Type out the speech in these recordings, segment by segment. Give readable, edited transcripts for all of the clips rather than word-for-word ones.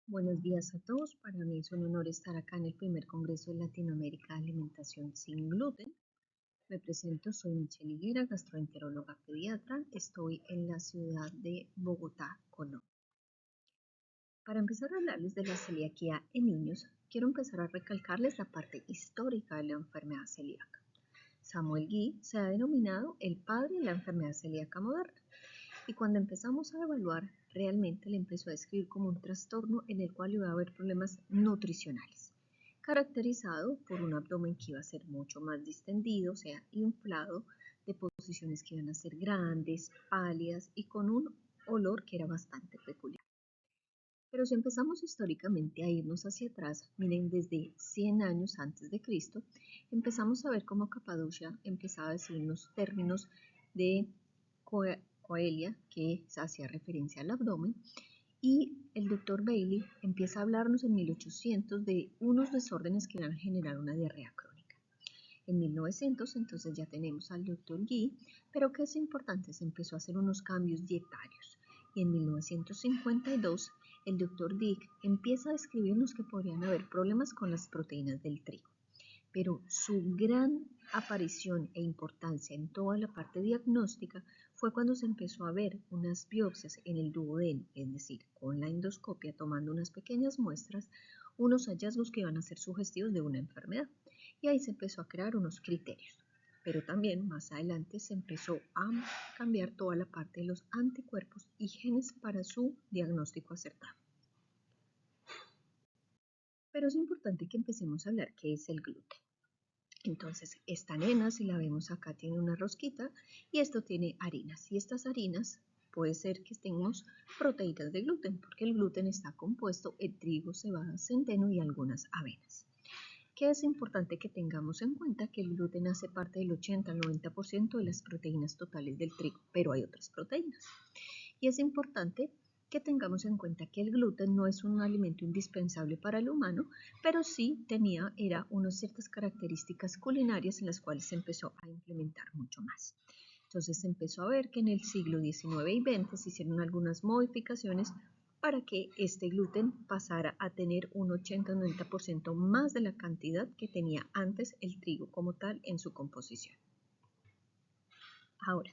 Buenos días a todos. Para mí es un honor estar acá en el primer Congreso de Latinoamérica de Alimentación sin Gluten. Me presento, soy Michelle Higuera, gastroenteróloga pediatra. Estoy en la ciudad de Bogotá, Colombia. Para empezar a hablarles de la celiaquía en niños, quiero empezar a recalcarles la parte histórica de la enfermedad celíaca. Samuel Guy se ha denominado el padre de la enfermedad celíaca moderna. Y cuando empezamos a evaluar, realmente le empezó a describir como un trastorno en el cual iba a haber problemas nutricionales, caracterizado por un abdomen que iba a ser mucho más distendido, o sea, inflado, de posiciones que iban a ser grandes, pálidas y con un olor que era bastante peculiar. Pero si empezamos históricamente a irnos hacia atrás, miren, desde 100 años antes de Cristo, empezamos a ver cómo Capadocia empezaba a decir unos términos de coelia, que hacía referencia al abdomen, y el doctor Bailey empieza a hablarnos en 1800 de unos desórdenes que van a generar una diarrea crónica. En 1900 entonces ya tenemos al doctor Guy, pero que es importante, se empezó a hacer unos cambios dietarios. Y en 1952 el doctor Dick empieza a describirnos que podrían haber problemas con las proteínas del trigo. Pero su gran aparición e importancia en toda la parte diagnóstica fue cuando se empezó a ver unas biopsias en el duodeno, es decir, con la endoscopia tomando unas pequeñas muestras, unos hallazgos que iban a ser sugestivos de una enfermedad. Y ahí se empezó a crear unos criterios. Pero también más adelante se empezó a cambiar toda la parte de los anticuerpos y genes para su diagnóstico acertado. Pero es importante que empecemos a hablar qué es el gluten. Entonces, esta nena, si la vemos acá, tiene una rosquita y esto tiene harinas. Y estas harinas puede ser que tengamos proteínas de gluten, porque el gluten está compuesto en trigo, cebada, centeno y algunas avenas. ¿Qué es importante que tengamos en cuenta? Que el gluten hace parte del 80 al 90% de las proteínas totales del trigo, pero hay otras proteínas. Y es importante que tengamos en cuenta que el gluten no es un alimento indispensable para el humano, pero sí era unas ciertas características culinarias en las cuales se empezó a implementar mucho más. Entonces se empezó a ver que en el siglo XIX y XX se hicieron algunas modificaciones para que este gluten pasara a tener un 80-90% más de la cantidad que tenía antes el trigo como tal en su composición. Ahora,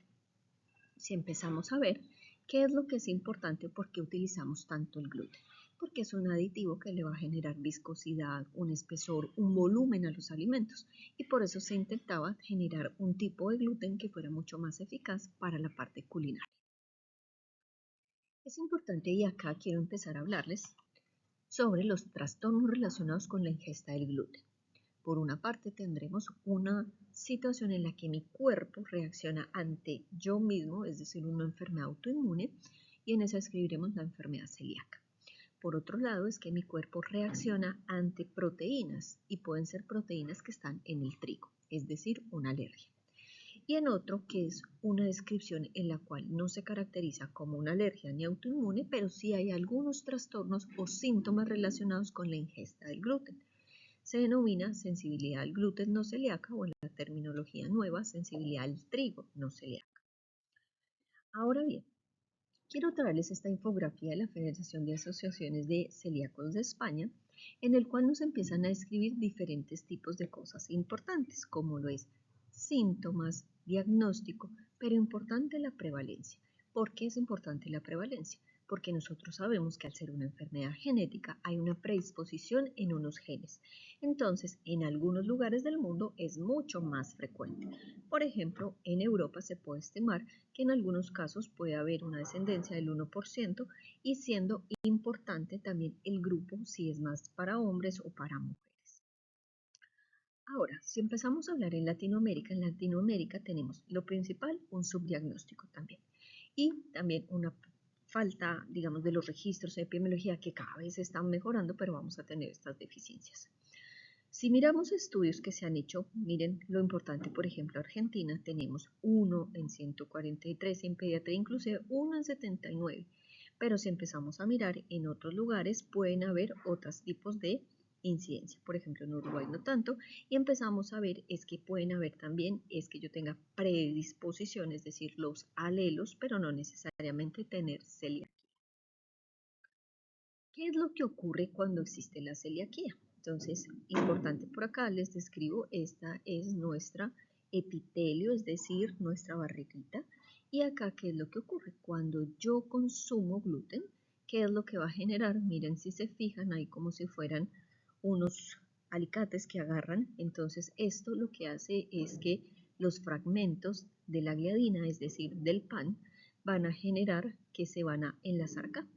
si empezamos a ver qué es lo que es importante o por qué utilizamos tanto el gluten, porque es un aditivo que le va a generar viscosidad, un espesor, un volumen a los alimentos, y por eso se intentaba generar un tipo de gluten que fuera mucho más eficaz para la parte culinaria. Es importante, y acá quiero empezar a hablarles sobre los trastornos relacionados con la ingesta del gluten. Por una parte tendremos una situación en la que mi cuerpo reacciona ante yo mismo, es decir, una enfermedad autoinmune, y en esa escribiremos la enfermedad celíaca. Por otro lado, es que mi cuerpo reacciona ante proteínas, y pueden ser proteínas que están en el trigo, es decir, una alergia. Y en otro, que es una descripción en la cual no se caracteriza como una alergia ni autoinmune, pero sí hay algunos trastornos o síntomas relacionados con la ingesta del gluten. Se denomina sensibilidad al gluten no celíaca o en la terminología nueva, sensibilidad al trigo no celíaca. Ahora bien, quiero traerles esta infografía de la Federación de Asociaciones de Celíacos de España, en el cual nos empiezan a describir diferentes tipos de cosas importantes, como lo es síntomas, diagnóstico, pero importante la prevalencia. ¿Por qué es importante la prevalencia? Porque nosotros sabemos que al ser una enfermedad genética hay una predisposición en unos genes. Entonces, en algunos lugares del mundo es mucho más frecuente. Por ejemplo, en Europa se puede estimar que en algunos casos puede haber una descendencia del 1% y siendo importante también el grupo si es más para hombres o para mujeres. Ahora, si empezamos a hablar en Latinoamérica tenemos lo principal, un subdiagnóstico también, y también una falta, digamos, de los registros de epidemiología que cada vez están mejorando, pero vamos a tener estas deficiencias. Si miramos estudios que se han hecho, miren lo importante, por ejemplo, Argentina, tenemos 1 en 143 en pediatría, inclusive 1 en 79, pero si empezamos a mirar en otros lugares pueden haber otros tipos de incidencia, por ejemplo en Uruguay no tanto, y empezamos a ver es que pueden haber también, es que yo tenga predisposición, es decir, los alelos, pero no necesariamente tener celiaquía. ¿Qué es lo que ocurre cuando existe la celiaquía? Entonces, importante por acá, les describo, esta es nuestra epitelio, es decir, nuestra barriguita. Y acá, ¿qué es lo que ocurre? Cuando yo consumo gluten, ¿qué es lo que va a generar? Miren si se fijan ahí como si fueran unos alicates que agarran. Entonces, esto lo que hace es que los fragmentos de la gliadina, es decir, del pan, van a generar que se van a enlazar acá.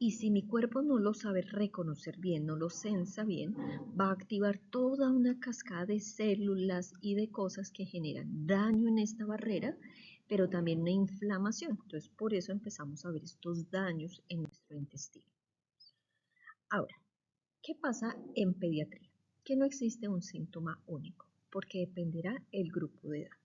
Y si mi cuerpo no lo sabe reconocer bien, no lo sensa bien, va a activar toda una cascada de células y de cosas que generan daño en esta barrera, pero también una inflamación. Entonces, por eso empezamos a ver estos daños en nuestro intestino. Ahora, ¿qué pasa en pediatría? Que no existe un síntoma único, porque dependerá el grupo de edad.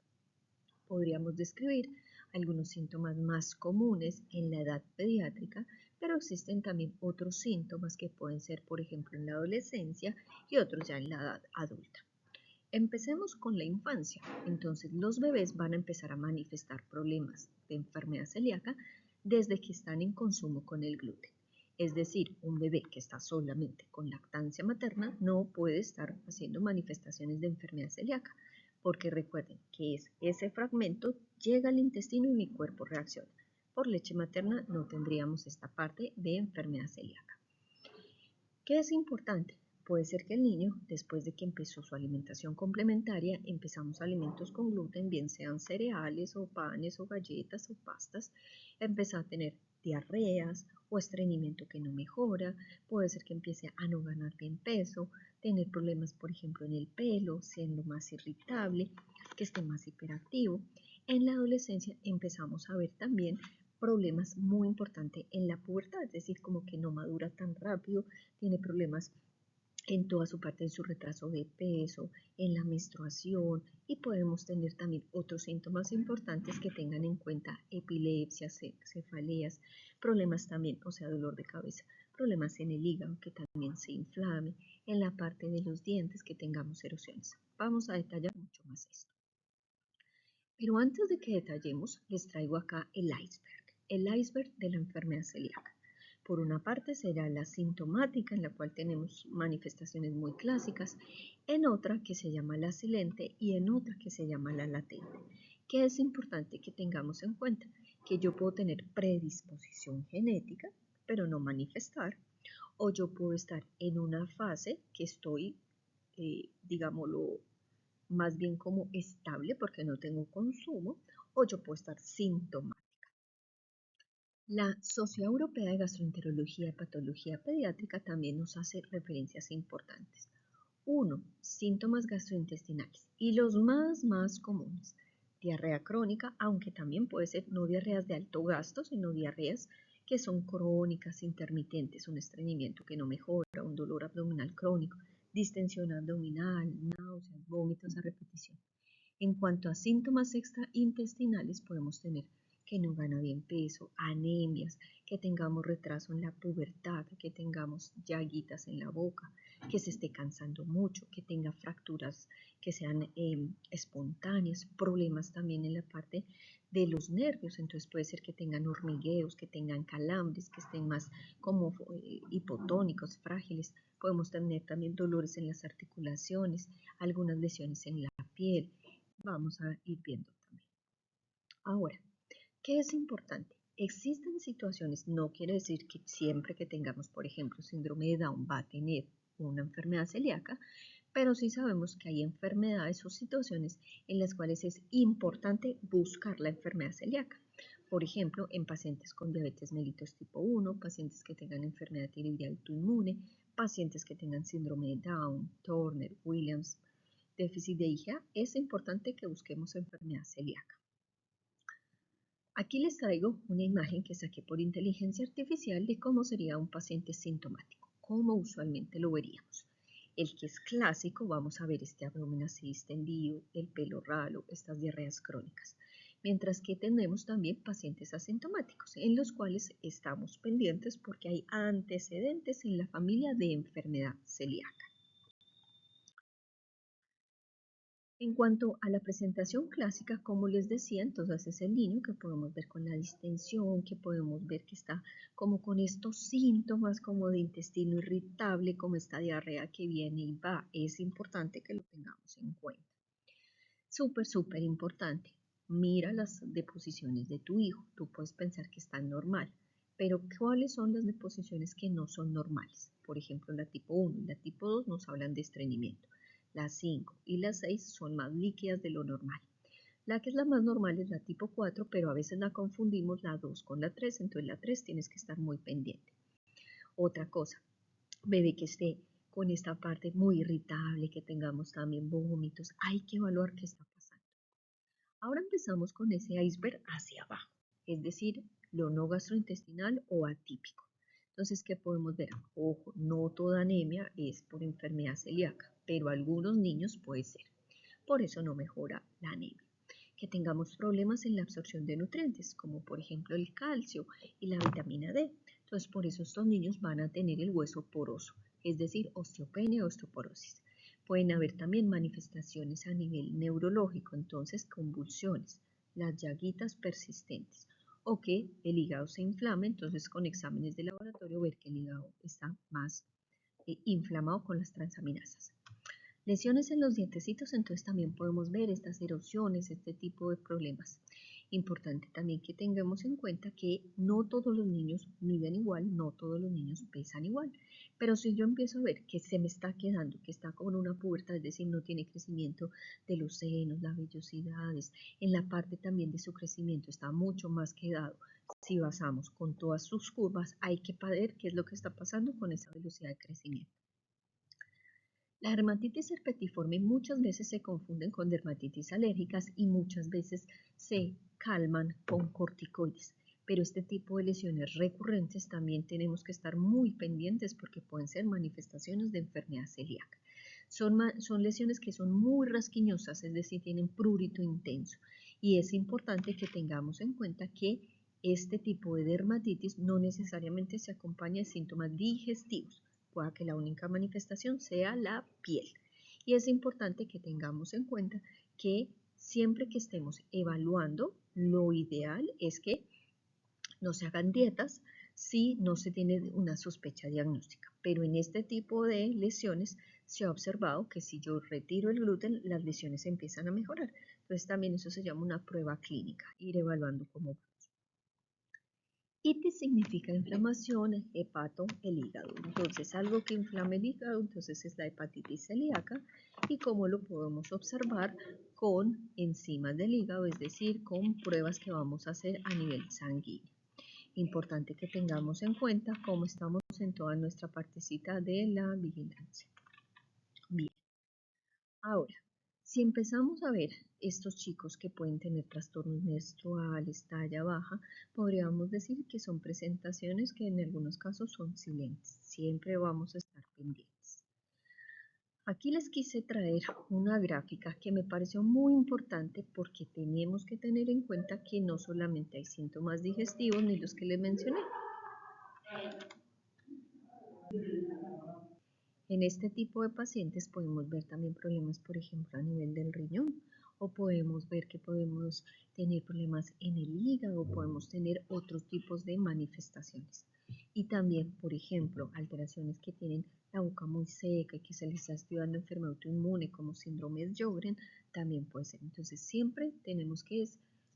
Podríamos describir algunos síntomas más comunes en la edad pediátrica, pero existen también otros síntomas que pueden ser, por ejemplo, en la adolescencia y otros ya en la edad adulta. Empecemos con la infancia. Entonces, los bebés van a empezar a manifestar problemas de enfermedad celíaca desde que están en consumo con el gluten. Es decir, un bebé que está solamente con lactancia materna no puede estar haciendo manifestaciones de enfermedad celíaca, porque recuerden que ese fragmento llega al intestino y mi cuerpo reacciona. Por leche materna no tendríamos esta parte de enfermedad celíaca. ¿Qué es importante? Puede ser que el niño, después de que empezó su alimentación complementaria, empezamos alimentos con gluten, bien sean cereales o panes o galletas o pastas, empezó a tener diarreas o estreñimiento que no mejora, puede ser que empiece a no ganar bien peso, tener problemas, por ejemplo, en el pelo, siendo más irritable, que esté más hiperactivo. En la adolescencia empezamos a ver también problemas muy importantes en la pubertad, es decir, como que no madura tan rápido, tiene problemas en toda su parte, en su retraso de peso, en la menstruación, y podemos tener también otros síntomas importantes que tengan en cuenta epilepsias, cefaleas, problemas también, o sea, dolor de cabeza, problemas en el hígado que también se inflame, en la parte de los dientes que tengamos erosiones. Vamos a detallar mucho más esto. Pero antes de que detallemos, les traigo acá el iceberg de la enfermedad celíaca. Por una parte será la sintomática, en la cual tenemos manifestaciones muy clásicas, en otra que se llama la silente y en otra que se llama la latente. ¿Qué es importante que tengamos en cuenta? Que yo puedo tener predisposición genética, pero no manifestar, o yo puedo estar en una fase que estoy, digámoslo, más bien como estable porque no tengo consumo, o yo puedo estar sintomática. La Sociedad Europea de Gastroenterología y Patología Pediátrica también nos hace referencias importantes. 1. Síntomas gastrointestinales y los más comunes. Diarrea crónica, aunque también puede ser no diarreas de alto gasto, sino diarreas que son crónicas, intermitentes, un estreñimiento que no mejora, un dolor abdominal crónico, distensión abdominal, náuseas, vómitos a repetición. En cuanto a síntomas extraintestinales, podemos tener que no gana bien peso, anemias, que tengamos retraso en la pubertad, que tengamos llaguitas en la boca, que se esté cansando mucho, que tenga fracturas que sean espontáneas, problemas también en la parte de los nervios, entonces puede ser que tengan hormigueos, que tengan calambres, que estén más como hipotónicos, frágiles, podemos tener también dolores en las articulaciones, algunas lesiones en la piel, vamos a ir viendo también. Ahora, ¿qué es importante? Existen situaciones, no quiere decir que siempre que tengamos, por ejemplo, síndrome de Down va a tener una enfermedad celíaca, pero sí sabemos que hay enfermedades o situaciones en las cuales es importante buscar la enfermedad celíaca. Por ejemplo, en pacientes con diabetes mellitus tipo 1, pacientes que tengan enfermedad tiroidea autoinmune, pacientes que tengan síndrome de Down, Turner, Williams, déficit de IgA, es importante que busquemos enfermedad celíaca. Aquí les traigo una imagen que saqué por inteligencia artificial de cómo sería un paciente sintomático, cómo usualmente lo veríamos. El que es clásico, vamos a ver este abdomen así distendido, el pelo ralo, estas diarreas crónicas. Mientras que tenemos también pacientes asintomáticos, en los cuales estamos pendientes porque hay antecedentes en la familia de enfermedad celíaca. En cuanto a la presentación clásica, como les decía, entonces es el niño que podemos ver con la distensión, que podemos ver que está como con estos síntomas como de intestino irritable, como esta diarrea que viene y va. Es importante que lo tengamos en cuenta. Súper importante. Mira las deposiciones de tu hijo. Tú puedes pensar que están normal, pero ¿cuáles son las deposiciones que no son normales? Por ejemplo, la tipo 1 y la tipo 2 nos hablan de estreñimiento. Las 5 y las 6 son más líquidas de lo normal. La que es la más normal es la tipo 4, pero a veces la confundimos la 2 con la 3, entonces la 3 tienes que estar muy pendiente. Otra cosa, bebé que esté con esta parte muy irritable, que tengamos también vómitos, hay que evaluar qué está pasando. Ahora empezamos con ese iceberg hacia abajo, es decir, lo no gastrointestinal o atípico. Entonces, ¿qué podemos ver? Ojo, no toda anemia es por enfermedad celíaca, pero algunos niños puede ser. Por eso no mejora la anemia. Que tengamos problemas en la absorción de nutrientes, como por ejemplo el calcio y la vitamina D. Entonces, por eso estos niños van a tener el hueso poroso, es decir, osteopenia o osteoporosis. Pueden haber también manifestaciones a nivel neurológico, entonces convulsiones, las llaguitas persistentes o que el hígado se inflame, entonces con exámenes de laboratorio ver que el hígado está más inflamado con las transaminasas. Lesiones en los dientecitos, entonces también podemos ver estas erosiones, este tipo de problemas. Importante también que tengamos en cuenta que no todos los niños miden igual, no todos los niños pesan igual. Pero si yo empiezo a ver que se me está quedando, que está como en una pubertad, es decir, no tiene crecimiento de los senos, las vellosidades, en la parte también de su crecimiento está mucho más quedado. Si basamos con todas sus curvas, hay que ver qué es lo que está pasando con esa velocidad de crecimiento. La dermatitis herpetiforme muchas veces se confunden con dermatitis alérgicas y muchas veces se calman con corticoides. Pero este tipo de lesiones recurrentes también tenemos que estar muy pendientes porque pueden ser manifestaciones de enfermedad celíaca. Son lesiones que son muy rasquiñosas, es decir, tienen prurito intenso. Y es importante que tengamos en cuenta que este tipo de dermatitis no necesariamente se acompaña de síntomas digestivos, pueda que la única manifestación sea la piel. Y es importante que tengamos en cuenta que siempre que estemos evaluando, lo ideal es que no se hagan dietas si no se tiene una sospecha diagnóstica. Pero en este tipo de lesiones se ha observado que si yo retiro el gluten, las lesiones empiezan a mejorar. Entonces también eso se llama una prueba clínica, ir evaluando cómo va. Itis significa inflamación, hepato, el hígado. Entonces, algo que inflame el hígado, entonces es la hepatitis celíaca. Y cómo lo podemos observar con enzimas del hígado, es decir, con pruebas que vamos a hacer a nivel sanguíneo. Importante que tengamos en cuenta cómo estamos en toda nuestra partecita de la vigilancia. Bien. Ahora, si empezamos a ver estos chicos que pueden tener trastornos menstruales, talla baja, podríamos decir que son presentaciones que en algunos casos son silentes. Siempre vamos a estar pendientes. Aquí les quise traer una gráfica que me pareció muy importante porque tenemos que tener en cuenta que no solamente hay síntomas digestivos ni los que les mencioné. En este tipo de pacientes podemos ver también problemas, por ejemplo, a nivel del riñón, o podemos ver que podemos tener problemas en el hígado, o podemos tener otros tipos de manifestaciones. Y también, por ejemplo, alteraciones que tienen la boca muy seca y que se les está estudiando enfermedad autoinmune como síndrome de Sjögren, también puede ser. Entonces, siempre tenemos que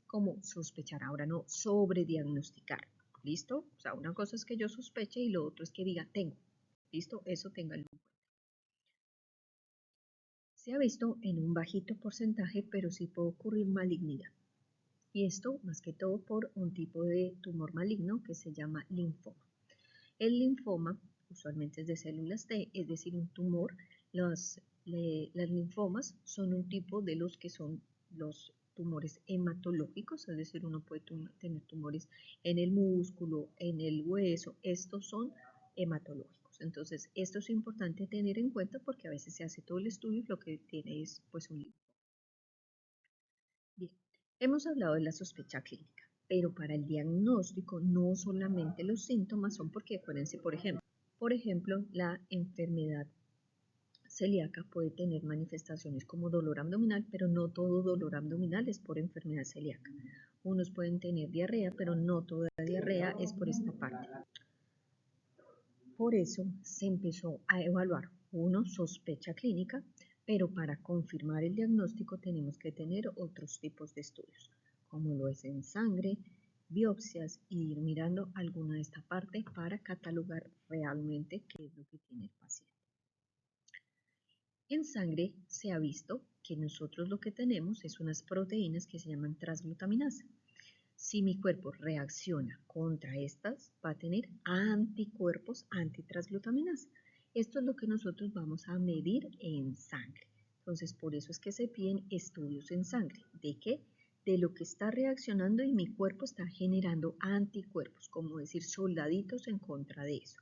como sospechar, ahora no sobrediagnosticar. ¿Listo? O sea, una cosa es que yo sospeche y lo otro es que diga tengo. ¿Listo? Eso ténganlo en cuenta. Se ha visto en un bajito porcentaje, pero sí puede ocurrir malignidad. Y esto más que todo por un tipo de tumor maligno que se llama linfoma. El linfoma usualmente es de células T, es decir, un tumor. Las linfomas son un tipo de los que son los tumores hematológicos, es decir, uno puede tener tumores en el músculo, en el hueso, estos son hematológicos. Entonces, esto es importante tener en cuenta porque a veces se hace todo el estudio y lo que tiene es pues un linfoma. Bien, hemos hablado de la sospecha clínica, pero para el diagnóstico no solamente los síntomas son porque acuérdense, por ejemplo, la enfermedad celíaca puede tener manifestaciones como dolor abdominal, pero no todo dolor abdominal es por enfermedad celíaca. Unos pueden tener diarrea, pero no toda la diarrea es por esta parte. Por eso se empezó a evaluar, uno, sospecha clínica, pero para confirmar el diagnóstico tenemos que tener otros tipos de estudios, como lo es en sangre, biopsias y ir mirando alguna de esta parte para catalogar realmente qué es lo que tiene el paciente. En sangre se ha visto que nosotros lo que tenemos es unas proteínas que se llaman transglutaminasa. Si mi cuerpo reacciona contra estas, va a tener anticuerpos antitransglutaminasa. Esto es lo que nosotros vamos a medir en sangre. Entonces, por eso es que se piden estudios en sangre. ¿De qué? De lo que está reaccionando y mi cuerpo está generando anticuerpos, como decir soldaditos en contra de eso.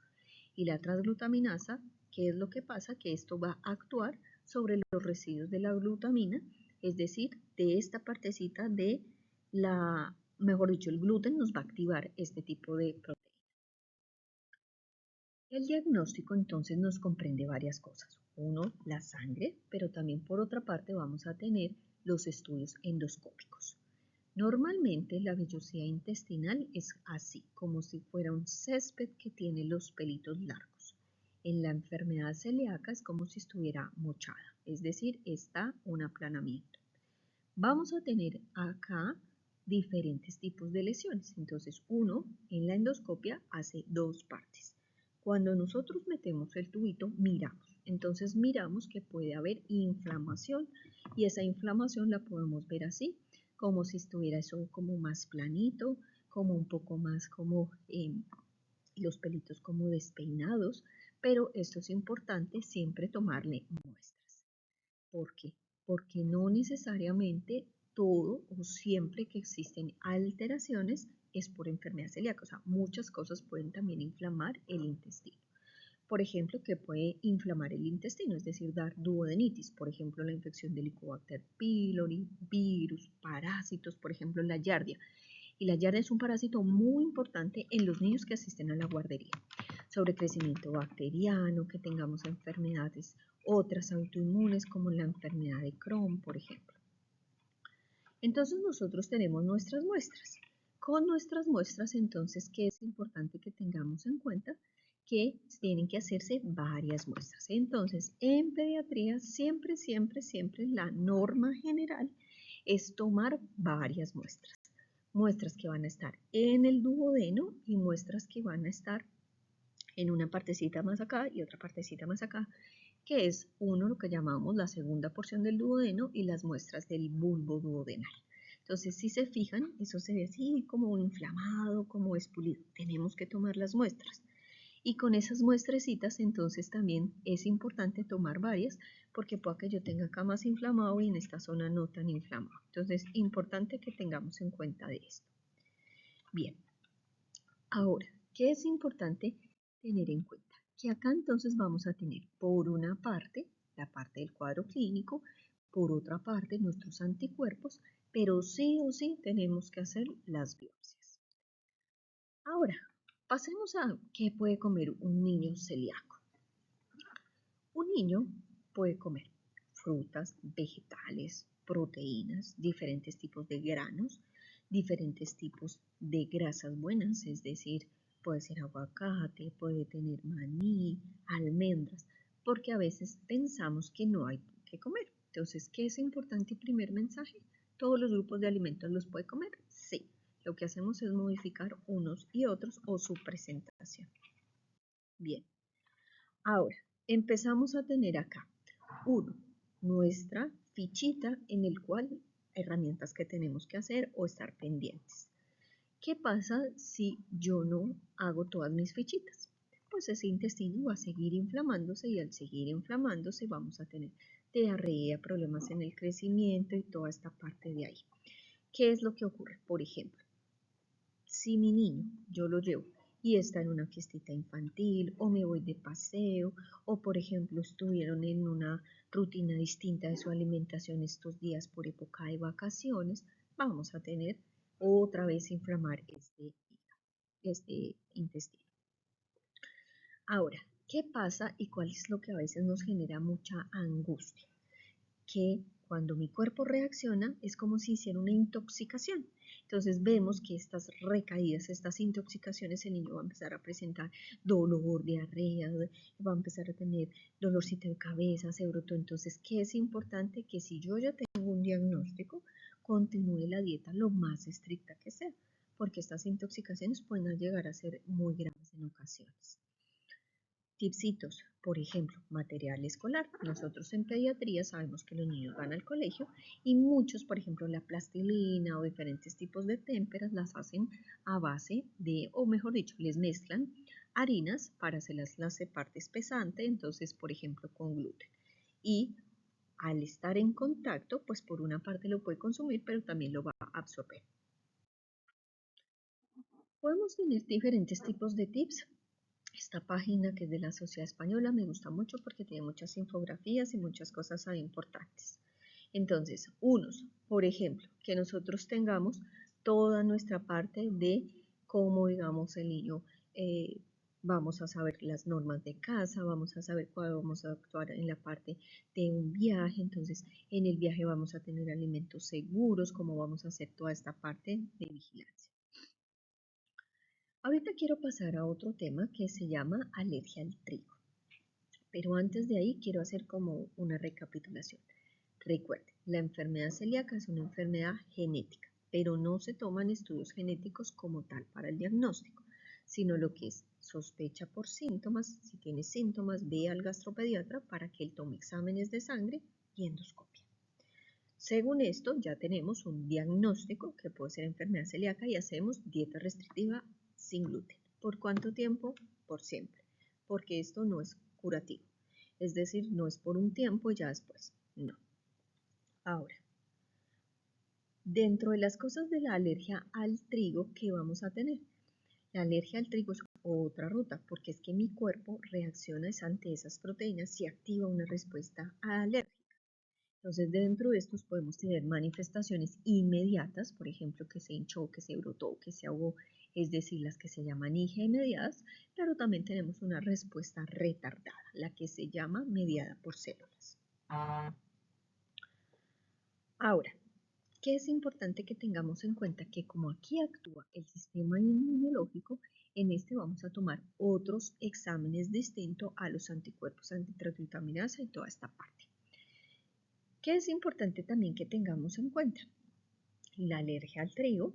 Y la transglutaminasa, ¿qué es lo que pasa? Que esto va a actuar sobre los residuos de la glutamina, es decir, de esta partecita de la, mejor dicho, el gluten nos va a activar este tipo de proteína. El diagnóstico entonces nos comprende varias cosas. Uno, la sangre, pero también por otra parte vamos a tener los estudios endoscópicos. Normalmente la vellosidad intestinal es así, como si fuera un césped que tiene los pelitos largos. En la enfermedad celíaca es como si estuviera mochada, es decir, está un aplanamiento. Vamos a tener acá diferentes tipos de lesiones. Entonces, uno, en la endoscopia hace dos partes. Cuando nosotros metemos el tubito, miramos. Entonces, miramos que puede haber inflamación y esa inflamación la podemos ver así, como si estuviera eso como más planito, como un poco más como los pelitos como despeinados, pero esto es importante siempre tomarle muestras. ¿Por qué? Porque no necesariamente todo o siempre que existen alteraciones es por enfermedad celíaca. O sea, muchas cosas pueden también inflamar el intestino. Por ejemplo, que puede inflamar el intestino, es decir, dar duodenitis, por ejemplo, la infección de Helicobacter pylori, virus, parásitos, por ejemplo, la giardia. Y la giardia es un parásito muy importante en los niños que asisten a la guardería. Sobrecrecimiento bacteriano, que tengamos enfermedades otras autoinmunes como la enfermedad de Crohn, por ejemplo. Entonces nosotros tenemos nuestras muestras. Con nuestras muestras, entonces, ¿qué es importante que tengamos en cuenta? Que tienen que hacerse varias muestras. Entonces, en pediatría, siempre la norma general es tomar varias muestras. Muestras que van a estar en el duodeno y muestras que van a estar en una partecita más acá y otra partecita más acá, que es uno lo que llamamos la segunda porción del duodeno y las muestras del bulbo duodenal. Entonces, si se fijan, eso se ve así como inflamado, como expulido. Tenemos que tomar las muestras. Y con esas muestrecitas, entonces también es importante tomar varias, porque puede que yo tenga acá más inflamado y en esta zona no tan inflamado. Entonces, importante que tengamos en cuenta de esto. Bien, ahora, ¿qué es importante tener en cuenta? Que acá entonces vamos a tener por una parte la parte del cuadro clínico, por otra parte nuestros anticuerpos, pero sí o sí tenemos que hacer las biopsias. Ahora, pasemos a qué puede comer un niño celíaco. Un niño puede comer frutas, vegetales, proteínas, diferentes tipos de granos, diferentes tipos de grasas buenas, es decir, puede ser aguacate, puede tener maní, almendras, porque a veces pensamos que no hay que comer. Entonces, ¿qué es importante? Primer mensaje, ¿todos los grupos de alimentos los puede comer? Sí. Lo que hacemos es modificar unos y otros o su presentación. Bien. Ahora, empezamos a tener acá, uno, nuestra fichita en el cual herramientas que tenemos que hacer o estar pendientes. ¿Qué pasa si yo no hago todas mis fichitas? Pues ese intestino va a seguir inflamándose y al seguir inflamándose vamos a tener diarrea, problemas en el crecimiento y toda esta parte de ahí. ¿Qué es lo que ocurre? Por ejemplo, si mi niño yo lo llevo y está en una fiestita infantil o me voy de paseo o por ejemplo estuvieron en una rutina distinta de su alimentación estos días por época de vacaciones, vamos a tener otra vez inflamar este intestino. Ahora, ¿Qué pasa y cuál es lo que a veces nos genera mucha angustia? Que cuando mi cuerpo reacciona es como si hiciera una intoxicación. Entonces vemos que estas recaídas, estas intoxicaciones, el niño va a empezar a presentar dolor, diarrea, va a empezar a tener dolorcito de cabeza, se brotó. Entonces, ¿qué es importante? Que si yo ya tengo un diagnóstico, continúe la dieta lo más estricta que sea, porque estas intoxicaciones pueden llegar a ser muy graves en ocasiones. Tipsitos, por ejemplo, material escolar. Nosotros en pediatría sabemos que los niños van al colegio y muchos, por ejemplo, la plastilina o diferentes tipos de témperas las hacen a base de, o mejor dicho, les mezclan harinas para hacerlas las parte espesante, entonces, por ejemplo, con gluten. Y al estar en contacto, pues por una parte lo puede consumir, pero también lo va a absorber. Podemos tener diferentes tipos de tips. Esta página que es de la Sociedad Española me gusta mucho porque tiene muchas infografías y muchas cosas ahí importantes. Entonces, por ejemplo, que nosotros tengamos toda nuestra parte de cómo, digamos, el niño, vamos a saber las normas de casa, vamos a saber cuándo vamos a actuar en la parte de un viaje, entonces en el viaje vamos a tener alimentos seguros, cómo vamos a hacer toda esta parte de vigilancia. Ahorita quiero pasar a otro tema que se llama alergia al trigo. Pero antes de ahí quiero hacer como una recapitulación. Recuerden, la enfermedad celíaca es una enfermedad genética, pero no se toman estudios genéticos como tal para el diagnóstico, sino lo que es sospecha por síntomas. Si tiene síntomas, ve al gastropediatra para que él tome exámenes de sangre y endoscopia. Según esto, ya tenemos un diagnóstico que puede ser enfermedad celíaca y hacemos dieta restrictiva sin gluten. ¿Por cuánto tiempo? Por siempre, porque esto no es curativo. Es decir, no es por un tiempo y ya después. No. Ahora, dentro de las cosas de la alergia al trigo, ¿qué vamos a tener? La alergia al trigo es otra ruta, porque es que mi cuerpo reacciona ante esas proteínas y activa una respuesta alérgica. Entonces, dentro de estos podemos tener manifestaciones inmediatas, por ejemplo, que se hinchó, que se brotó, que se ahogó, es decir, las que se llaman IgE mediadas, pero también tenemos una respuesta retardada, la que se llama mediada por células. Ahora, ¿qué es importante que tengamos en cuenta? Que como aquí actúa el sistema inmunológico, en este vamos a tomar otros exámenes distintos a los anticuerpos antitransglutaminasa y toda esta parte. ¿Qué es importante también que tengamos en cuenta? La alergia al trigo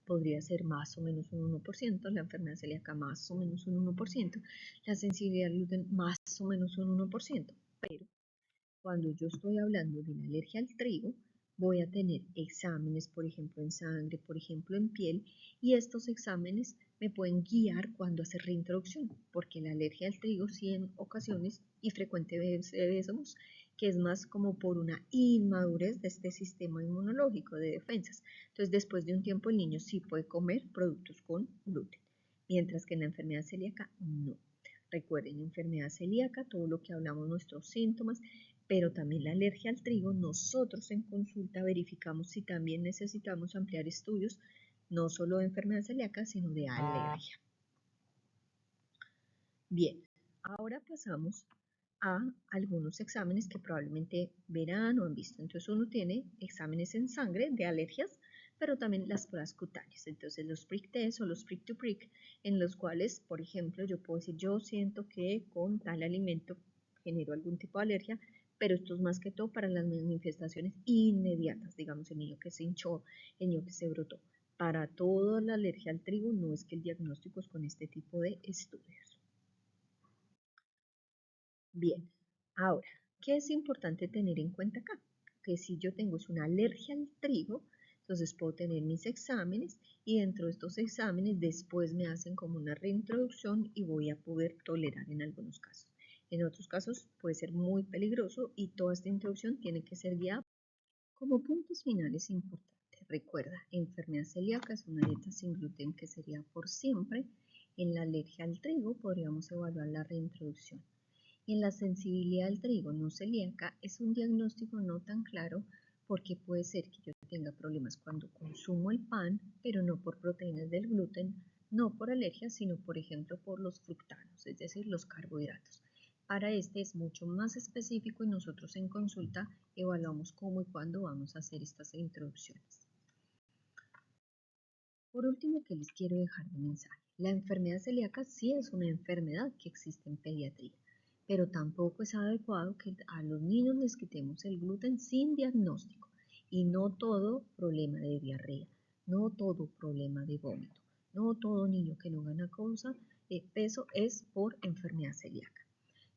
podría ser más o menos un 1%, la enfermedad celíaca más o menos un 1%, la sensibilidad al gluten más o menos un 1%, pero cuando yo estoy hablando de la alergia al trigo, voy a tener exámenes, por ejemplo, en sangre, por ejemplo, en piel, y estos exámenes me pueden guiar cuando hacer reintroducción, porque la alergia al trigo sí en ocasiones y frecuentemente vemos que es más como por una inmadurez de este sistema inmunológico de defensas. Entonces, después de un tiempo el niño sí puede comer productos con gluten, mientras que en la enfermedad celíaca no. Recuerden, enfermedad celíaca, todo lo que hablamos, nuestros síntomas, pero también la alergia al trigo, nosotros en consulta verificamos si también necesitamos ampliar estudios, no solo de enfermedad celíaca, sino de alergia. Bien, ahora pasamos a algunos exámenes que probablemente verán o han visto. Entonces uno tiene exámenes en sangre de alergias, pero también las pruebas cutáneas. Entonces los prick test o los prick to prick, en los cuales, por ejemplo, yo puedo decir, yo siento que con tal alimento genero algún tipo de alergia, pero esto es más que todo para las manifestaciones inmediatas, digamos, el niño que se hinchó, el niño que se brotó. Para toda la alergia al trigo no es que el diagnóstico es con este tipo de estudios. Bien, ahora, ¿qué es importante tener en cuenta acá? Que si yo tengo una alergia al trigo, entonces puedo tener mis exámenes y dentro de estos exámenes después me hacen como una reintroducción y voy a poder tolerar en algunos casos. En otros casos puede ser muy peligroso y toda esta introducción tiene que ser guiada. Como puntos finales importantes, recuerda, enfermedad celíaca es una dieta sin gluten que sería por siempre. En la alergia al trigo podríamos evaluar la reintroducción. Y en la sensibilidad al trigo no celíaca es un diagnóstico no tan claro porque puede ser que yo tenga problemas cuando consumo el pan, pero no por proteínas del gluten, no por alergia, sino por ejemplo por los fructanos, es decir, los carbohidratos. Para este es mucho más específico y nosotros en consulta evaluamos cómo y cuándo vamos a hacer estas introducciones. Por último, ¿qué les quiero dejar de mensaje? La enfermedad celíaca sí es una enfermedad que existe en pediatría, pero tampoco es adecuado que a los niños les quitemos el gluten sin diagnóstico y no todo problema de diarrea, no todo problema de vómito, no todo niño que no gana causa de peso es por enfermedad celíaca.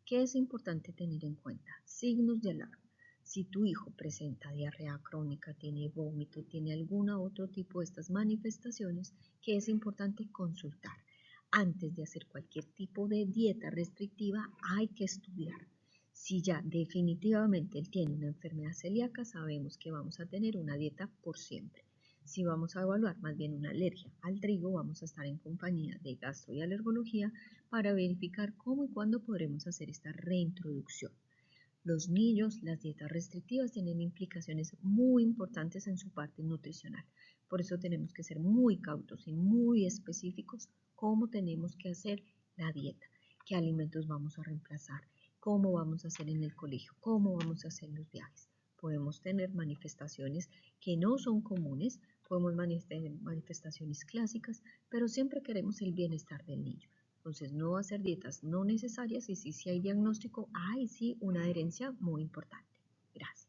¿Qué es importante tener en cuenta? Signos de alarma. Si tu hijo presenta diarrea crónica, tiene vómito, tiene algún otro tipo de estas manifestaciones, que es importante consultar. Antes de hacer cualquier tipo de dieta restrictiva, hay que estudiar. Si ya definitivamente él tiene una enfermedad celíaca, sabemos que vamos a tener una dieta por siempre. Si vamos a evaluar más bien una alergia al trigo, vamos a estar en compañía de gastro y alergología para verificar cómo y cuándo podremos hacer esta reintroducción. Los niños, las dietas restrictivas tienen implicaciones muy importantes en su parte nutricional. Por eso tenemos que ser muy cautos y muy específicos cómo tenemos que hacer la dieta, qué alimentos vamos a reemplazar, cómo vamos a hacer en el colegio, cómo vamos a hacer los viajes. Podemos tener manifestaciones que no son comunes, podemos tener manifestaciones clásicas, pero siempre queremos el bienestar del niño. Entonces, no hacer dietas no necesarias y si hay diagnóstico, hay sí una adherencia muy importante. Gracias.